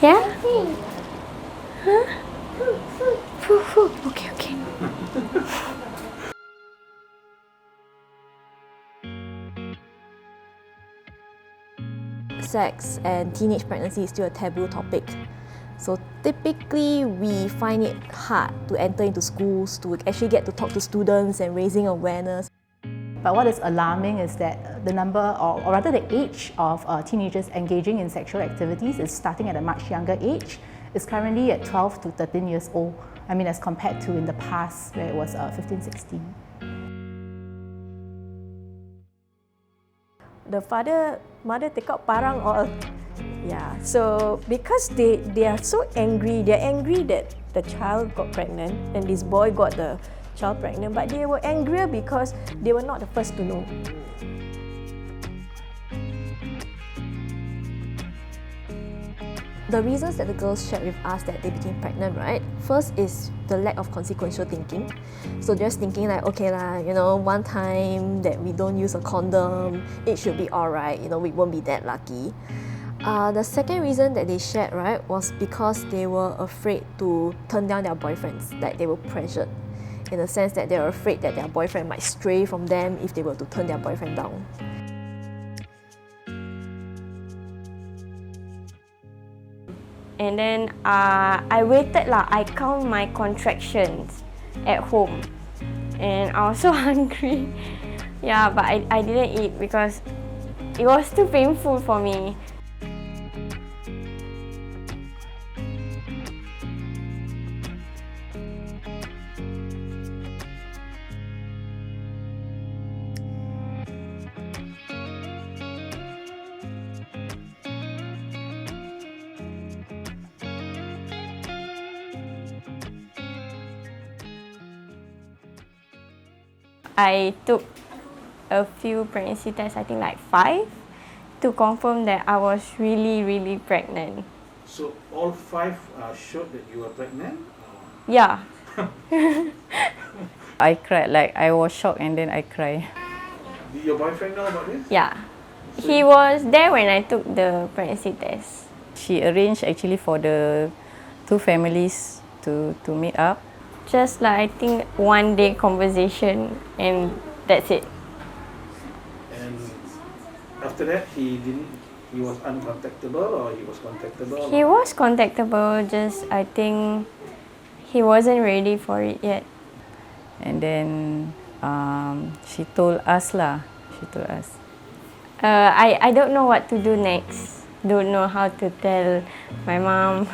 Yeah? Huh? Okay, okay. Sex and teenage pregnancy is still a taboo topic. So typically we find it hard to enter into schools, to actually get to talk to students and raising awareness. But what is alarming is that the number, or rather the age of teenagers engaging in sexual activities is starting at a much younger age. It's currently at 12 to 13 years old. I mean, as compared to in the past where it was 15, 16. The mother take out parang all. Yeah, so because they are so angry, they're angry that the child got pregnant and this boy got the child pregnant, but they were angrier because they were not the first to know. The reasons that the girls shared with us that they became pregnant, right? First is the lack of consequential thinking. So just thinking like, okay lah, one time that we don't use a condom, it should be alright, we won't be that lucky. The second reason that they shared, right, was because they were afraid to turn down their boyfriends, like they were pressured, in the sense that they were afraid that their boyfriend might stray from them if they were to turn their boyfriend down. And then I waited lah. I count my contractions at home, and I was so hungry. Yeah, but I didn't eat because it was too painful for me. I took a few pregnancy tests, I think like 5, to confirm that I was really pregnant. So all 5 showed that you were pregnant? Yeah. I cried, like I was shocked and then I cried. Did your boyfriend know about this? Yeah. He was there when I took the pregnancy test. She arranged actually for the 2 families to meet up. Just like I think 1 day conversation and that's it. And after that, he was uncontactable or he was contactable? He was contactable, just I think he wasn't ready for it yet. And then she told us lah. She told us. I don't know what to do next. Don't know how to tell my mom.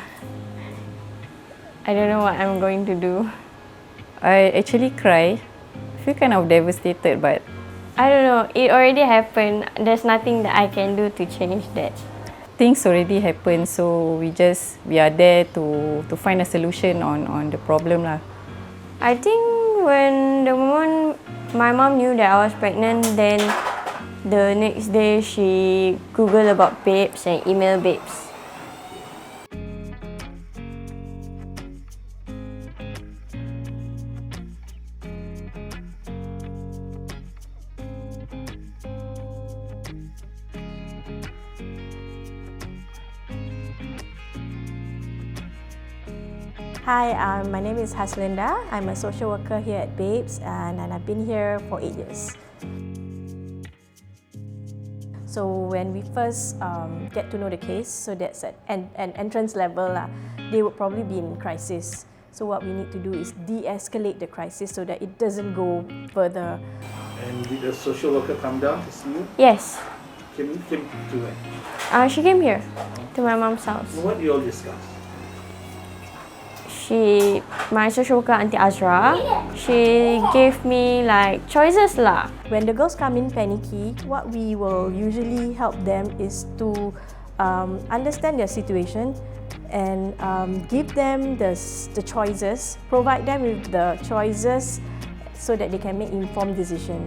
I don't know what I'm going to do. I actually cried. I feel kind of devastated, but I don't know. It already happened. There's nothing that I can do to change that. things already happened, so we are there to find a solution on the problem lah. I think when the moment my mom knew that I was pregnant, then the next day she Googled about babes and emailed babes. Hi, my name is Haslinda. I'm a social worker here at Babes, and I've been here for 8 years. So when we first get to know the case, so that's at an entrance level, they would probably be in crisis. So what we need to do is de-escalate the crisis so that it doesn't go further. And did the social worker come down to see you? Yes, Came to it. she came here to my mom's house. What do you all discuss? My social worker, Auntie Azra, she gave me like choices lah. When the girls come in panicky, what we will usually help them is to understand their situation and give them the choices, provide them with the choices so that they can make informed decision.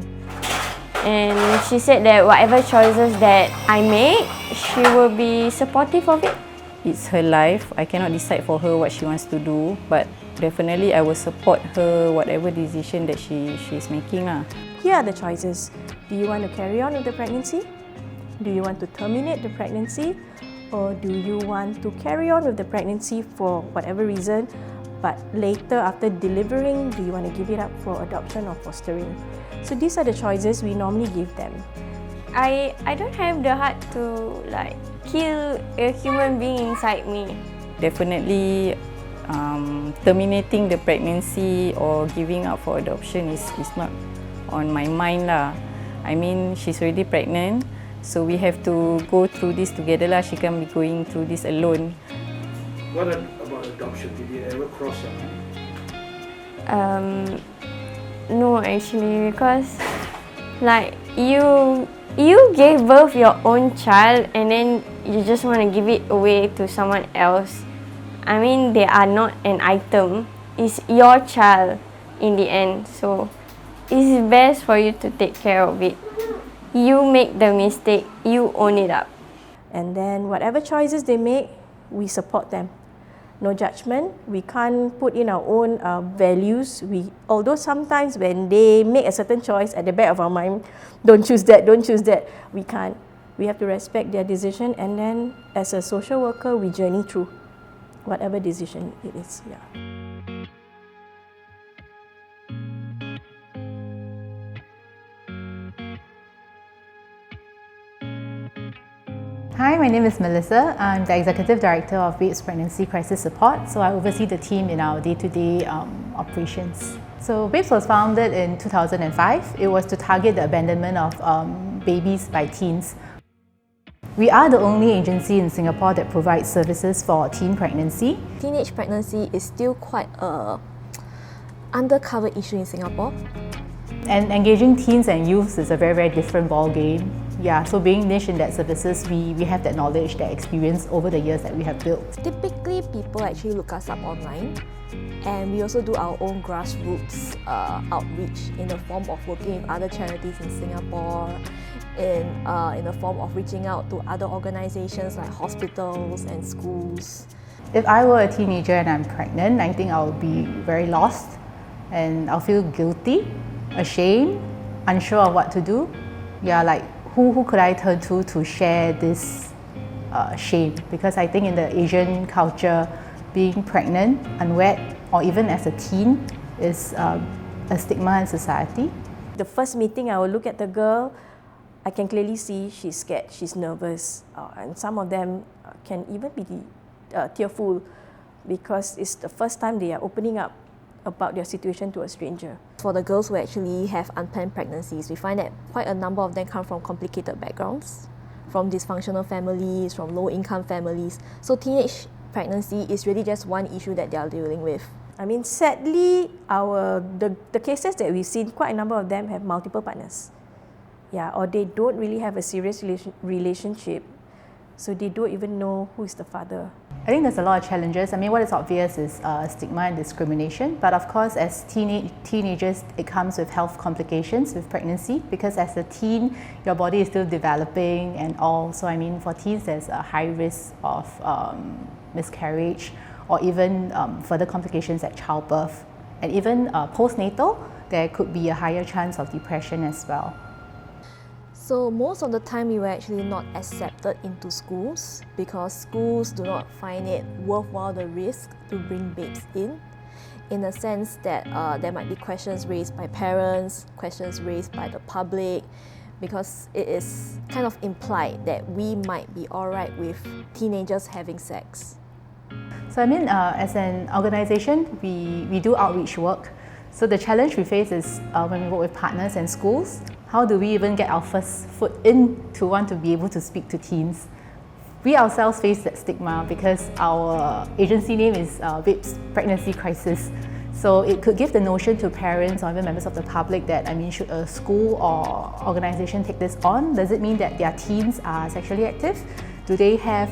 And she said that whatever choices that I make, she will be supportive of it. It's her life. I cannot decide for her what she wants to do, but definitely I will support her whatever decision that she's making lah. Here are the choices. Do you want to carry on with the pregnancy? Do you want to terminate the pregnancy? Or do you want to carry on with the pregnancy for whatever reason, but later after delivering, do you want to give it up for adoption or fostering? So these are the choices we normally give them. I don't have the heart to like kill a human being inside me. Definitely terminating the pregnancy or giving up for adoption is not on my mind lah. I mean, she's already pregnant, so we have to go through this together lah. She can't be going through this alone. What about adoption? Did it ever cross your mind? No, actually, because like you gave birth your own child and then you just want to give it away to someone else. I mean, they are not an item. It's your child in the end. So it's best for you to take care of it. You make the mistake, you own it up. And then whatever choices they make, we support them. No judgment. We can't put in our own values. Although sometimes when they make a certain choice at the back of our mind, don't choose that, we can't. We have to respect their decision, and then as a social worker, we journey through whatever decision it is. Yeah. Hi, my name is Melissa. I'm the Executive Director of Babes Pregnancy Crisis Support, so I oversee the team in our day-to-day operations. So Babes was founded in 2005. It was to target the abandonment of babies by teens. We are the only agency in Singapore that provides services for teen pregnancy. Teenage pregnancy is still quite a undercover issue in Singapore. And engaging teens and youths is a very, very different ball game. Yeah, so being niche in that services, we have that knowledge, that experience over the years that we have built. Typically, people actually look us up online, and we also do our own grassroots outreach in the form of working with other charities in Singapore, in the form of reaching out to other organizations like hospitals and schools. If I were a teenager and I'm pregnant, I think I'll be very lost and I'll feel guilty, ashamed, unsure of what to do. Yeah, like who could I turn to share this shame? Because I think in the Asian culture, being pregnant, unwed, or even as a teen is a stigma in society. The first meeting, I will look at the girl. I can clearly see she's scared, she's nervous, and some of them can even be tearful because it's the first time they are opening up about their situation to a stranger. For the girls who actually have unplanned pregnancies, we find that quite a number of them come from complicated backgrounds, from dysfunctional families, from low-income families. So teenage pregnancy is really just one issue that they are dealing with. I mean, sadly, the cases that we've seen, quite a number of them have multiple partners. Yeah, or they don't really have a serious relationship, so they don't even know who is the father. I think there's a lot of challenges. I mean, what is obvious is stigma and discrimination, but of course, as teenagers, it comes with health complications with pregnancy, because as a teen, your body is still developing and all. So I mean, for teens, there's a high risk of miscarriage, or even further complications at childbirth. And even postnatal, there could be a higher chance of depression as well. So most of the time we were actually not accepted into schools because schools do not find it worthwhile the risk to bring babes in the sense that there might be questions raised by parents, questions raised by the public, because it is kind of implied that we might be alright with teenagers having sex. So I mean, as an organization, we do outreach work. So the challenge we face is when we work with partners and schools, how do we even get our first foot in to want to be able to speak to teens? We ourselves face that stigma because our agency name is Babes Pregnancy Crisis. So it could give the notion to parents or even members of the public that, I mean, should a school or organization take this on? Does it mean that their teens are sexually active? Do they have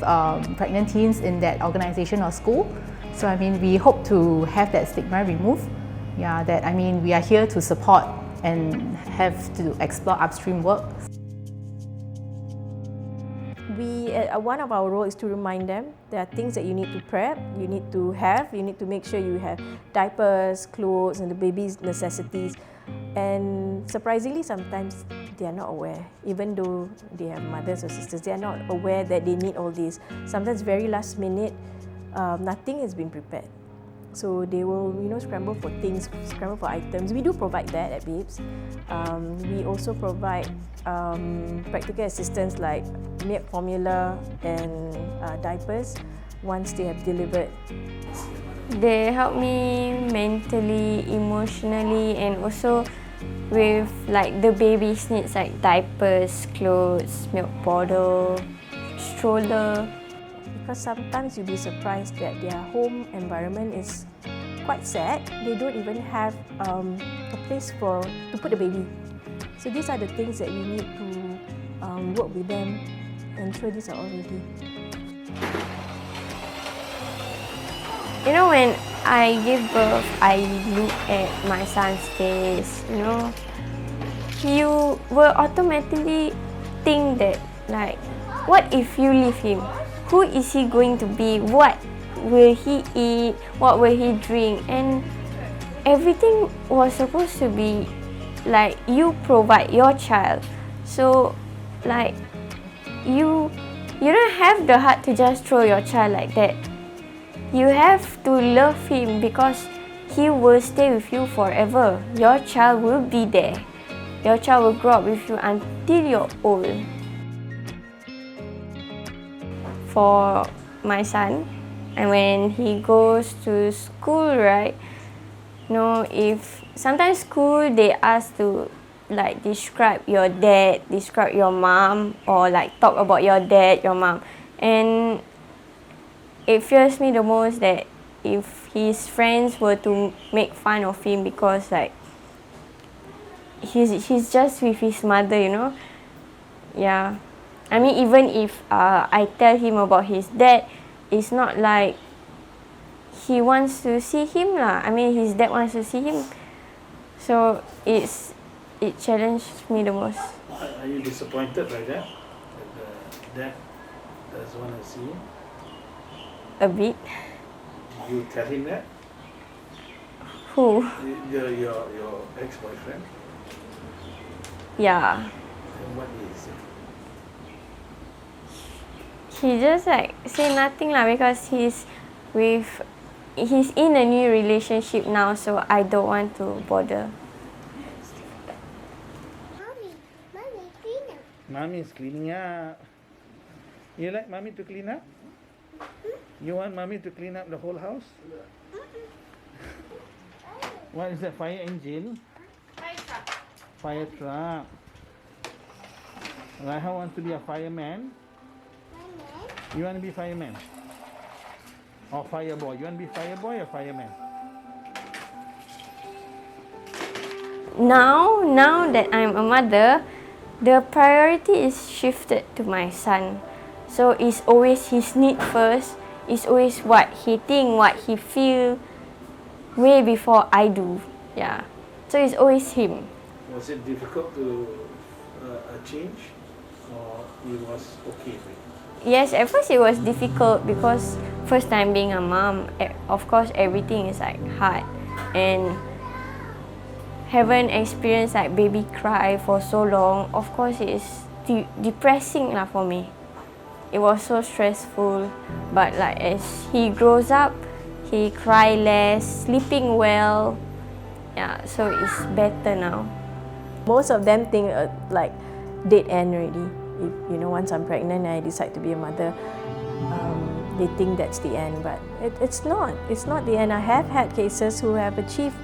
pregnant teens in that organization or school? So I mean, we hope to have that stigma removed. Yeah, that I mean, we are here to support and have to explore upstream work. One of our roles is to remind them there are things that you need to prep, you need to make sure you have diapers, clothes, and the baby's necessities. And surprisingly, sometimes they are not aware, even though they have mothers or sisters, they are not aware that they need all this. Sometimes very last minute, nothing has been prepared. So they will, scramble for things, scramble for items. We do provide that at Babes. We also provide practical assistance like milk formula and diapers once they have delivered. They help me mentally, emotionally, and also with like the baby's needs like diapers, clothes, milk bottle, stroller. Because sometimes you'll be surprised that their home environment is quite sad. They don't even have a place to put the baby. So these are the things that we need to work with them and ensure these are all ready. You know, when I give birth, I look at my son's face, you will automatically think that, like, what if you leave him? Who is he going to be? What will he eat? What will he drink? And everything was supposed to be like you provide your child. So, like, you don't have the heart to just throw your child like that. You have to love him because he will stay with you forever. Your child will be there. Your child will grow up with you until you're old. For my son, and when he goes to school, right? If sometimes school they ask to like describe your dad, describe your mom, or like talk about your dad, your mom, and it fears me the most that if his friends were to make fun of him because like he's just with his mother, Yeah. I mean, even if I tell him about his dad, it's not like he wants to see him lah. I mean, his dad wants to see him. So it challenged me the most. Are you disappointed by that? That the dad doesn't want to see you? A bit. Did you tell him that? Who? Your ex-boyfriend? Yeah. And what did he say? He just like say nothing lah because he's in a new relationship now, so I don't want to bother. Mommy is cleaning up. You like mommy to clean up? You want mommy to clean up the whole house? What is that, fire engine? Fire truck. Fire truck. Raiha wants to be a fireman. You want to be fireman? Or fireboy? You want to be fireboy or fireman? Now that I'm a mother, the priority is shifted to my son. So it's always his need first. It's always what he think, what he feel, way before I do. Yeah. So it's always him. Was it difficult to change, or it was okay with it? Yes, at first it was difficult because first time being a mom, of course everything is like hard, and haven't experienced like baby cry for so long. Of course it is depressing lah for me. It was so stressful, but like as he grows up, he cry less, sleeping well. Yeah, so it's better now. Most of them think like dead end already. If once I'm pregnant and I decide to be a mother, they think that's the end. But it's not. It's not the end. I have had cases who have achieved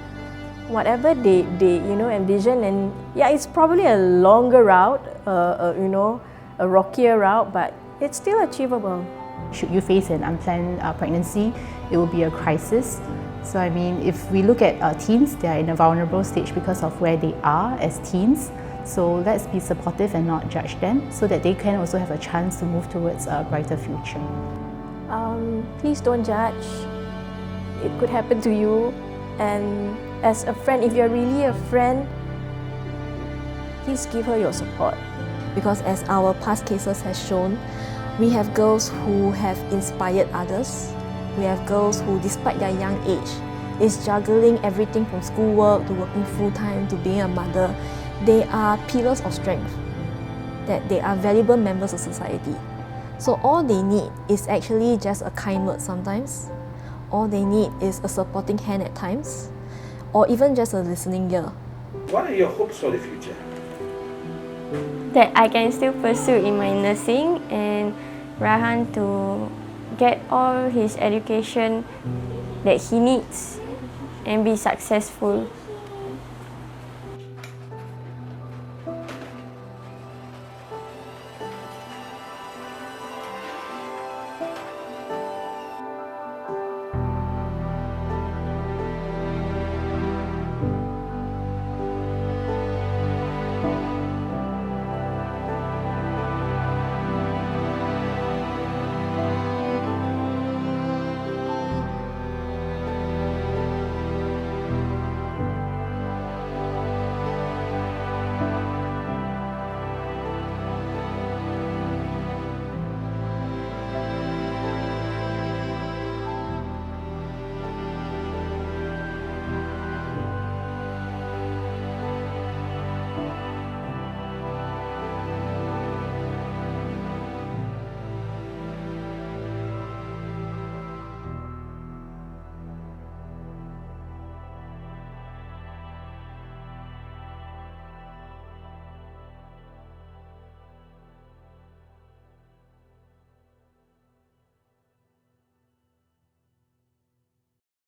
whatever they envision, and yeah, it's probably a longer route, a rockier route, but it's still achievable. Should you face an unplanned pregnancy, it will be a crisis. So I mean, if we look at teens, they are in a vulnerable stage because of where they are as teens. So let's be supportive and not judge them so that they can also have a chance to move towards a brighter future. Please don't judge. It could happen to you. And as a friend, if you're really a friend, please give her your support. Because as our past cases has shown, we have girls who have inspired others. We have girls who, despite their young age, is juggling everything from schoolwork to working full-time to being a mother, they are pillars of strength, that they are valuable members of society. So all they need is actually just a kind word sometimes. All they need is a supporting hand at times, or even just a listening ear. What are your hopes for the future? That I can still pursue in my nursing and Rahan to get all his education that he needs and be successful.